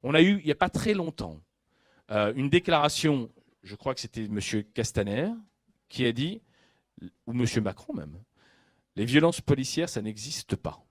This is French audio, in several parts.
On a eu, il n'y a pas très longtemps, une déclaration, je crois que c'était M. Castaner, qui a dit, ou M. Macron même, les violences policières, ça n'existe pas.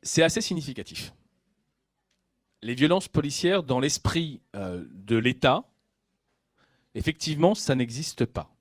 C'est assez significatif. Les violences policières, dans l'esprit de l'État, effectivement, ça n'existe pas.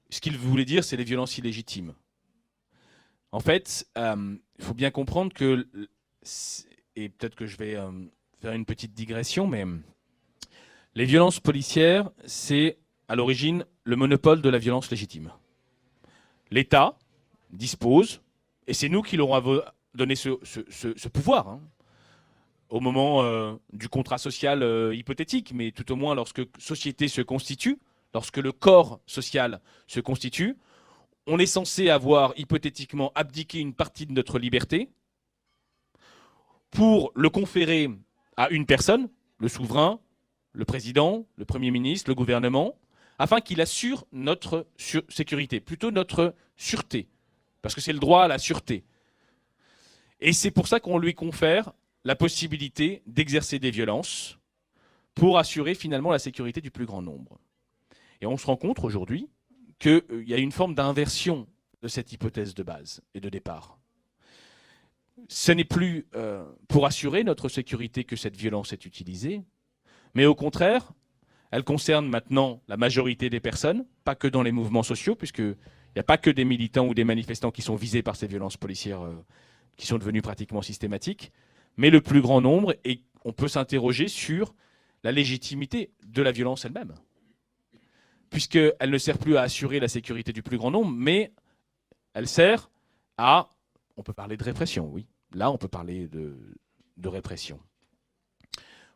Ce qu'il voulait dire, c'est les violences illégitimes. En fait, il faut bien comprendre que, et peut-être que je vais faire une petite digression, mais les violences policières, c'est à l'origine le monopole de la violence légitime. L'État dispose, et c'est nous qui leur avons donné ce pouvoir, hein, au moment du contrat social hypothétique, mais tout au moins lorsque société se constitue, lorsque le corps social se constitue, on est censé avoir hypothétiquement abdiqué une partie de notre liberté pour le conférer à une personne, le souverain, le président, le Premier ministre, le gouvernement, afin qu'il assure notre sécurité, plutôt notre sûreté, parce que c'est le droit à la sûreté. Et c'est pour ça qu'on lui confère la possibilité d'exercer des violences pour assurer finalement la sécurité du plus grand nombre. Et on se rend compte aujourd'hui qu'il y a une forme d'inversion de cette hypothèse de base et de départ. Ce n'est plus pour assurer notre sécurité que cette violence est utilisée, mais au contraire, elle concerne maintenant la majorité des personnes, pas que dans les mouvements sociaux, puisqu'il n'y a pas que des militants ou des manifestants qui sont visés par ces violences policières qui sont devenues pratiquement systématiques, mais le plus grand nombre, et on peut s'interroger sur la légitimité de la violence elle-même, puisqu'elle ne sert plus à assurer la sécurité du plus grand nombre, mais elle sert à, on peut parler de répression, oui, là on peut parler de répression.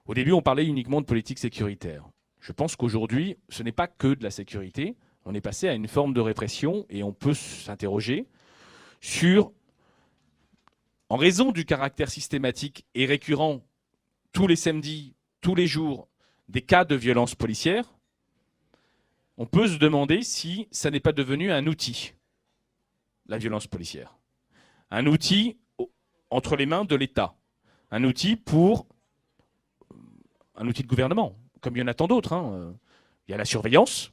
Au début, on parlait uniquement de politique sécuritaire. Je pense qu'aujourd'hui, ce n'est pas que de la sécurité, on est passé à une forme de répression, et on peut s'interroger sur, en raison du caractère systématique et récurrent tous les samedis, tous les jours, des cas de violence policière, on peut se demander si ça n'est pas devenu un outil, la violence policière. Un outil entre les mains de l'État. Un outil de gouvernement, comme il y en a tant d'autres. Hein. Il y a la surveillance,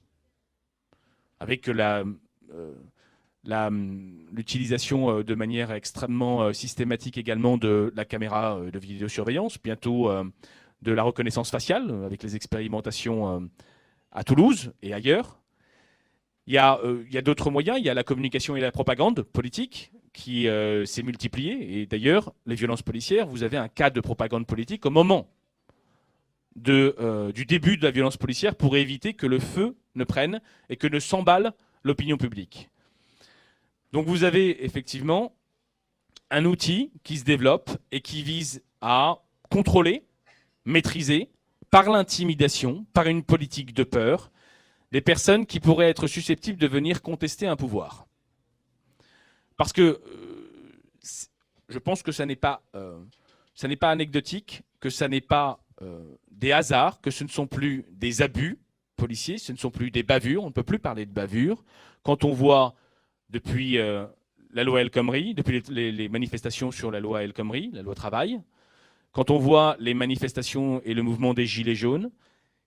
avec l'utilisation de manière extrêmement systématique également de la caméra de vidéosurveillance, bientôt de la reconnaissance faciale, avec les expérimentations à Toulouse et ailleurs. Il y a d'autres moyens, il y a la communication et la propagande politique qui s'est multipliée. Et d'ailleurs, les violences policières, vous avez un cas de propagande politique au moment du début de la violence policière pour éviter que le feu ne prenne et que ne s'emballe l'opinion publique. Donc vous avez effectivement un outil qui se développe et qui vise à contrôler, maîtriser, par l'intimidation, par une politique de peur, des personnes qui pourraient être susceptibles de venir contester un pouvoir. Parce que je pense que ça n'est pas anecdotique, que ça n'est pas des hasards, que ce ne sont plus des abus policiers, ce ne sont plus des bavures, on ne peut plus parler de bavures. Quand on voit depuis la loi El Khomri, depuis les manifestations sur la loi El Khomri, la loi travail, quand on voit les manifestations et le mouvement des Gilets jaunes,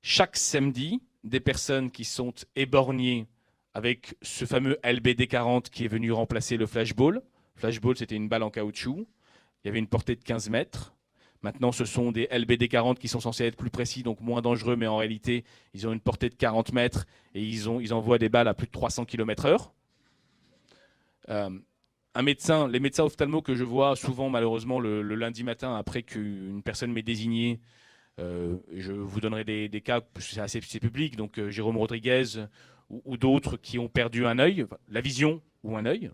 chaque samedi, des personnes qui sont éborgnées avec ce fameux LBD 40 qui est venu remplacer le flashball. Flashball, c'était une balle en caoutchouc. Il y avait une portée de 15 mètres. Maintenant, ce sont des LBD 40 qui sont censés être plus précis, donc moins dangereux, mais en réalité, ils ont une portée de 40 mètres et ils envoient des balles à plus de 300 km/h. Les médecins ophtalmos que je vois souvent, malheureusement, le lundi matin, après qu'une personne m'ait désigné, je vous donnerai des cas, c'est public, donc Jérôme Rodriguez ou d'autres qui ont perdu un œil, la vision ou un œil.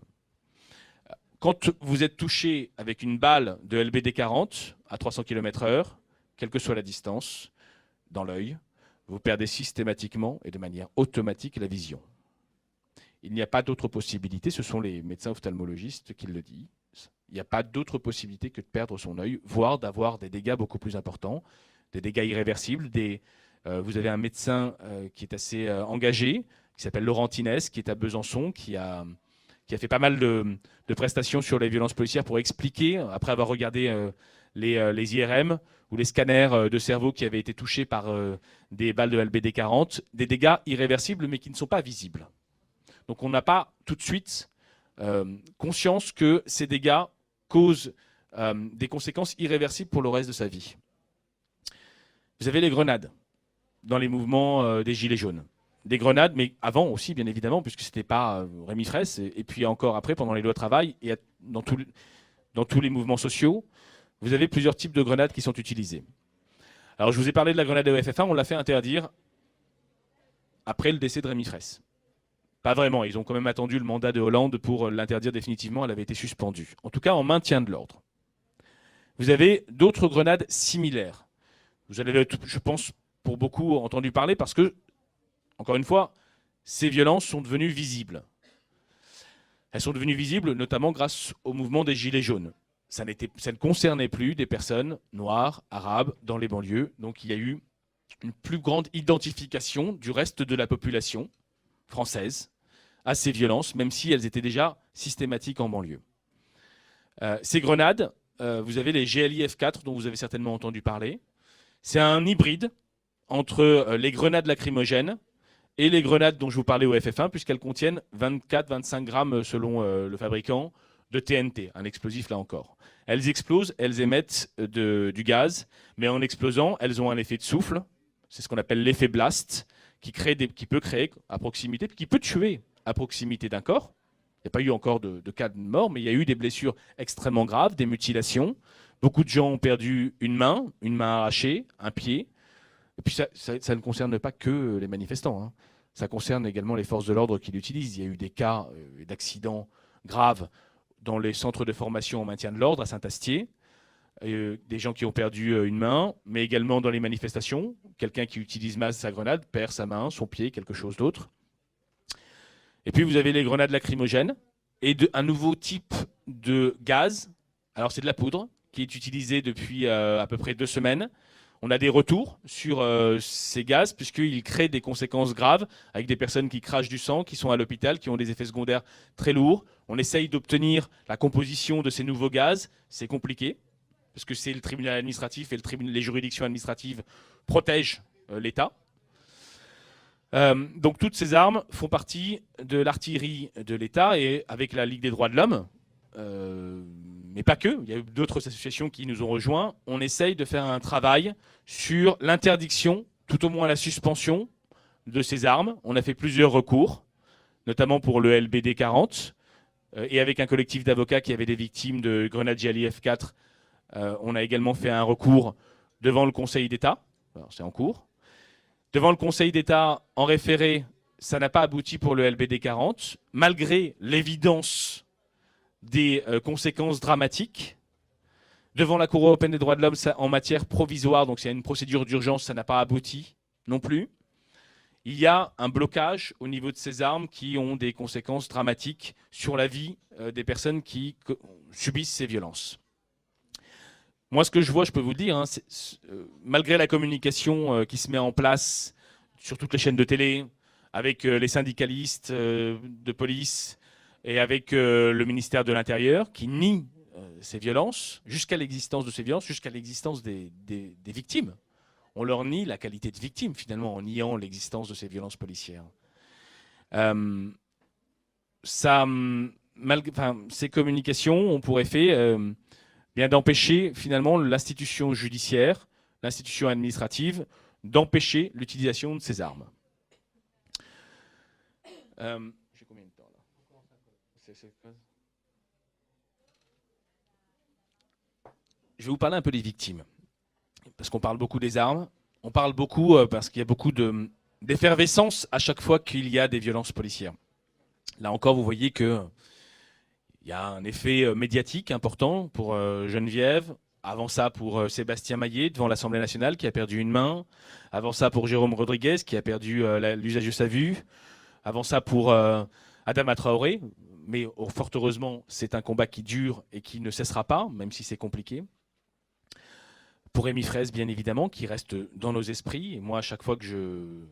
Quand vous êtes touché avec une balle de LBD 40 à 300 km/h, quelle que soit la distance, dans l'œil, vous perdez systématiquement et de manière automatique la vision. Il n'y a pas d'autre possibilité, ce sont les médecins ophtalmologistes qui le disent, il n'y a pas d'autre possibilité que de perdre son œil, voire d'avoir des dégâts beaucoup plus importants, des dégâts irréversibles. Vous avez un médecin qui est assez engagé, qui s'appelle Laurent Tinès, qui est à Besançon, qui a qui a fait pas mal de prestations sur les violences policières pour expliquer, après avoir regardé les IRM ou les scanners de cerveau qui avaient été touchés par des balles de LBD 40, des dégâts irréversibles mais qui ne sont pas visibles. Donc on n'a pas tout de suite conscience que ces dégâts causent des conséquences irréversibles pour le reste de sa vie. Vous avez les grenades dans les mouvements des Gilets jaunes. Des grenades, mais avant aussi, bien évidemment, puisque ce n'était pas Rémi Fraisse, et puis encore après, pendant les lois travail, et dans tous les mouvements sociaux, vous avez plusieurs types de grenades qui sont utilisées. Alors, je vous ai parlé de la grenade au FF1, on l'a fait interdire après le décès de Rémi Fraisse. Pas vraiment, ils ont quand même attendu le mandat de Hollande pour l'interdire définitivement, elle avait été suspendue. En tout cas, en maintien de l'ordre. Vous avez d'autres grenades similaires. Vous avez, je pense, pour beaucoup entendu parler, parce que, encore une fois, ces violences sont devenues visibles. Elles sont devenues visibles notamment grâce au mouvement des Gilets jaunes. Ça ne concernait plus des personnes noires, arabes, dans les banlieues. Donc il y a eu une plus grande identification du reste de la population française à ces violences, même si elles étaient déjà systématiques en banlieue. Ces grenades, vous avez les GLI-F4, dont vous avez certainement entendu parler. C'est un hybride entre les grenades lacrymogènes et les grenades dont je vous parlais au FF1, puisqu'elles contiennent 24-25 grammes, selon le fabricant, de TNT, un explosif là encore. Elles explosent, elles émettent du gaz, mais en explosant, elles ont un effet de souffle. C'est ce qu'on appelle l'effet blast, qui peut créer à proximité, qui peut tuer à proximité d'un corps. Il n'y a pas eu encore de cas de mort, mais il y a eu des blessures extrêmement graves, des mutilations. Beaucoup de gens ont perdu une main arrachée, un pied. Et puis ça ne concerne pas que les manifestants, hein. Ça concerne également les forces de l'ordre qui l'utilisent. Il y a eu des cas d'accidents graves dans les centres de formation en maintien de l'ordre à Saint-Astier. Des gens qui ont perdu une main, mais également dans les manifestations. Quelqu'un qui utilise mal sa grenade perd sa main, son pied, quelque chose d'autre. Et puis vous avez les grenades lacrymogènes et un nouveau type de gaz. Alors c'est de la poudre qui est utilisée depuis à peu près 2 semaines. On a des retours sur ces gaz puisqu'ils créent des conséquences graves avec des personnes qui crachent du sang, qui sont à l'hôpital, qui ont des effets secondaires très lourds. On essaye d'obtenir la composition de ces nouveaux gaz. C'est compliqué parce que c'est le tribunal administratif et les juridictions administratives protègent l'État. Donc toutes ces armes font partie de l'artillerie de l'État et avec la Ligue des droits de l'homme, mais pas que, il y a eu d'autres associations qui nous ont rejoints, on essaye de faire un travail sur l'interdiction, tout au moins la suspension de ces armes. On a fait plusieurs recours, notamment pour le LBD 40, et avec un collectif d'avocats qui avait des victimes de grenades GLI F4, on a également fait un recours devant le Conseil d'État, c'est en cours. Devant le Conseil d'État, en référé, ça n'a pas abouti pour le LBD 40, malgré l'évidence des conséquences dramatiques. Devant la Cour européenne des droits de l'homme, en matière provisoire, donc c'est une procédure d'urgence, ça n'a pas abouti non plus. Il y a un blocage au niveau de ces armes qui ont des conséquences dramatiques sur la vie des personnes qui subissent ces violences. Moi, ce que je vois, je peux vous le dire, hein, malgré la communication qui se met en place sur toutes les chaînes de télé, avec les syndicalistes de police et avec le ministère de l'Intérieur, qui nie ces violences, jusqu'à l'existence de ces violences, jusqu'à l'existence des victimes. On leur nie la qualité de victime, finalement, en niant l'existence de ces violences policières. Ces communications ont pour effet bien d'empêcher finalement l'institution judiciaire, l'institution administrative, d'empêcher l'utilisation de ces armes. J'ai combien de temps là ? Je vais vous parler un peu des victimes, parce qu'on parle beaucoup des armes, on parle beaucoup parce qu'il y a beaucoup d'effervescence à chaque fois qu'il y a des violences policières. Là encore, vous voyez que il y a un effet médiatique important pour Geneviève. Avant ça, pour Sébastien Maillet, devant l'Assemblée nationale, qui a perdu une main. Avant ça, pour Jérôme Rodriguez, qui a perdu l'usage de sa vue. Avant ça, pour Adama Traoré. Mais fort heureusement, c'est un combat qui dure et qui ne cessera pas, même si c'est compliqué. Pour Rémi Fraisse, bien évidemment, qui reste dans nos esprits. Et moi, à chaque fois que je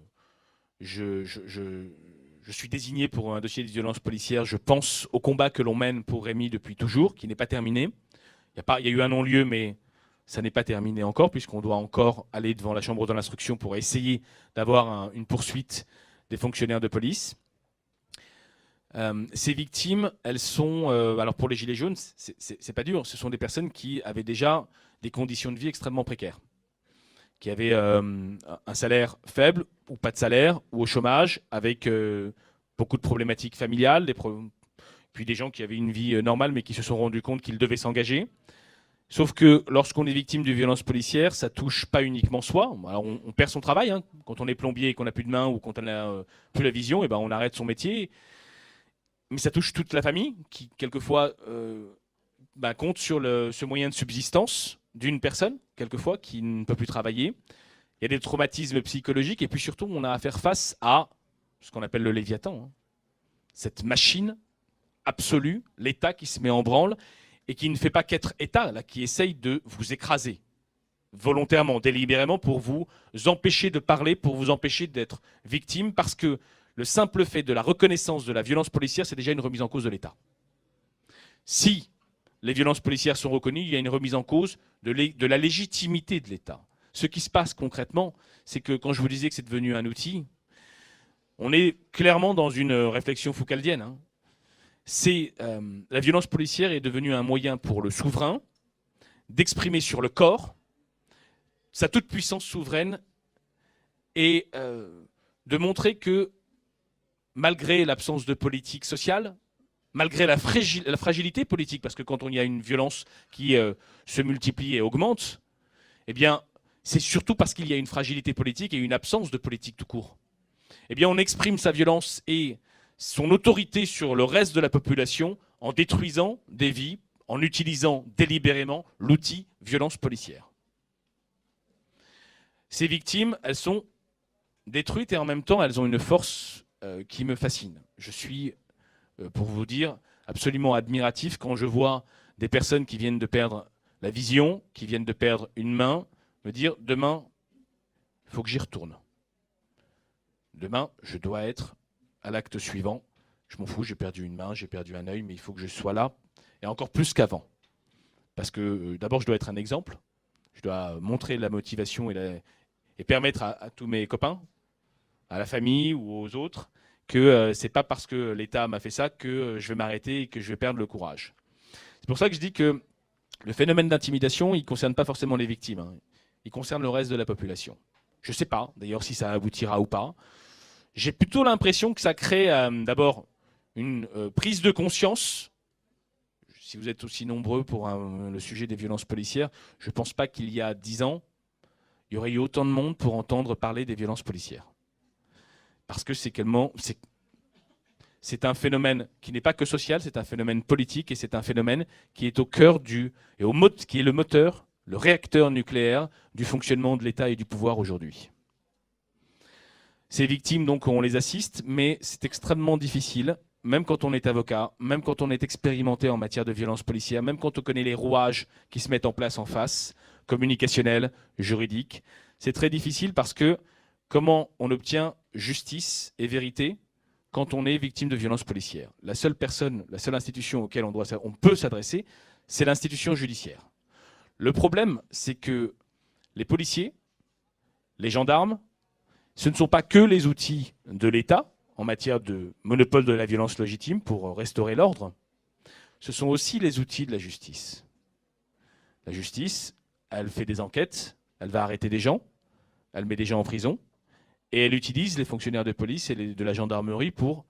je suis désigné pour un dossier de violence policière. Je pense au combat que l'on mène pour Rémi depuis toujours, qui n'est pas terminé. Il y a eu un non-lieu, mais ça n'est pas terminé encore, puisqu'on doit encore aller devant la chambre de l'instruction pour essayer d'avoir une poursuite des fonctionnaires de police. Ces victimes, elles sont, alors pour les Gilets jaunes, c'est pas dur, ce sont des personnes qui avaient déjà des conditions de vie extrêmement précaires, qui avaient un salaire faible ou pas de salaire, ou au chômage, avec beaucoup de problématiques familiales, puis des gens qui avaient une vie normale mais qui se sont rendus compte qu'ils devaient s'engager. Sauf que lorsqu'on est victime de violences policières, ça touche pas uniquement soi. Alors on perd son travail, hein. Quand on est plombier et qu'on n'a plus de main ou qu'on n'a plus la vision, et ben on arrête son métier. Mais ça touche toute la famille qui, quelquefois, compte sur ce moyen de subsistance d'une personne, quelquefois, qui ne peut plus travailler. Il y a des traumatismes psychologiques et puis surtout, on a à faire face à ce qu'on appelle le Léviathan, hein. Cette machine absolue, l'État qui se met en branle et qui ne fait pas qu'être État, là, qui essaye de vous écraser volontairement, délibérément, pour vous empêcher de parler, pour vous empêcher d'être victime, parce que le simple fait de la reconnaissance de la violence policière, c'est déjà une remise en cause de l'État. Si les violences policières sont reconnues, il y a une remise en cause de la légitimité de l'État. Ce qui se passe concrètement, c'est que quand je vous disais que c'est devenu un outil, on est clairement dans une réflexion foucaldienne, hein. La violence policière est devenue un moyen pour le souverain d'exprimer sur le corps sa toute-puissance souveraine et de montrer que malgré l'absence de politique sociale, malgré la fragilité politique, parce que quand on y a une violence qui se multiplie et augmente, eh bien, c'est surtout parce qu'il y a une fragilité politique et une absence de politique tout court. Eh bien, on exprime sa violence et son autorité sur le reste de la population en détruisant des vies, en utilisant délibérément l'outil violence policière. Ces victimes, elles sont détruites et en même temps, elles ont une force qui me fascine. Je suis, pour vous dire, absolument admiratif quand je vois des personnes qui viennent de perdre la vision, qui viennent de perdre une main, me dire demain, il faut que j'y retourne. Demain, je dois être à l'acte suivant. Je m'en fous, j'ai perdu une main, j'ai perdu un œil, mais il faut que je sois là, et encore plus qu'avant. Parce que d'abord, je dois être un exemple, je dois montrer la motivation et permettre à tous mes copains, à la famille ou aux autres, que c'est pas parce que l'État m'a fait ça que je vais m'arrêter et que je vais perdre le courage. C'est pour ça que je dis que le phénomène d'intimidation, il ne concerne pas forcément les victimes, hein. Il concerne le reste de la population. Je ne sais pas, d'ailleurs, si ça aboutira ou pas. J'ai plutôt l'impression que ça crée d'abord une prise de conscience. Si vous êtes aussi nombreux pour le sujet des violences policières, je ne pense pas qu'il y a 10 ans, il y aurait eu autant de monde pour entendre parler des violences policières. Parce que c'est un phénomène qui n'est pas que social, c'est un phénomène politique et c'est un phénomène qui est au cœur qui est le moteur, le réacteur nucléaire du fonctionnement de l'État et du pouvoir aujourd'hui. Ces victimes, donc, on les assiste, mais c'est extrêmement difficile, même quand on est avocat, même quand on est expérimenté en matière de violence policière, même quand on connaît les rouages qui se mettent en place en face, communicationnels, juridiques. C'est très difficile parce que comment on obtient justice et vérité quand on est victime de violences policières? La seule institution auquel on peut s'adresser, c'est l'institution judiciaire. Le problème, c'est que les policiers, les gendarmes, ce ne sont pas que les outils de l'État en matière de monopole de la violence légitime pour restaurer l'ordre. Ce sont aussi les outils de la justice. La justice, elle fait des enquêtes, elle va arrêter des gens, elle met des gens en prison, et elle utilise les fonctionnaires de police et de la gendarmerie pour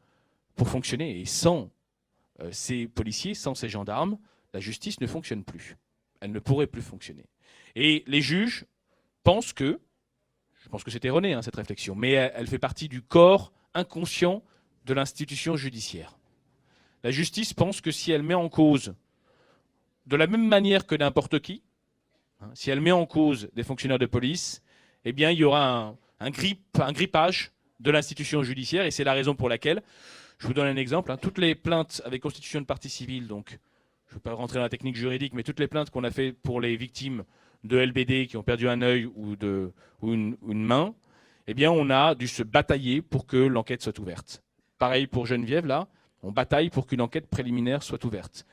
fonctionner. Et sans ces policiers, sans ces gendarmes, la justice ne fonctionne plus. Elle ne pourrait plus fonctionner. Et les juges pensent que, je pense que c'est erroné, hein, cette réflexion, mais elle fait partie du corps inconscient de l'institution judiciaire. La justice pense que si elle met en cause, de la même manière que n'importe qui, hein, si elle met en cause des fonctionnaires de police, eh bien, il y aura un grippage de l'institution judiciaire, et c'est la raison pour laquelle, je vous donne un exemple, hein, toutes les plaintes avec constitution de partie civile, donc je ne vais pas rentrer dans la technique juridique, mais toutes les plaintes qu'on a fait pour les victimes de LBD qui ont perdu un œil ou une main, eh bien, on a dû se batailler pour que l'enquête soit ouverte. pareil pour Geneviève, là, on bataille pour qu'une enquête préliminaire soit ouverte.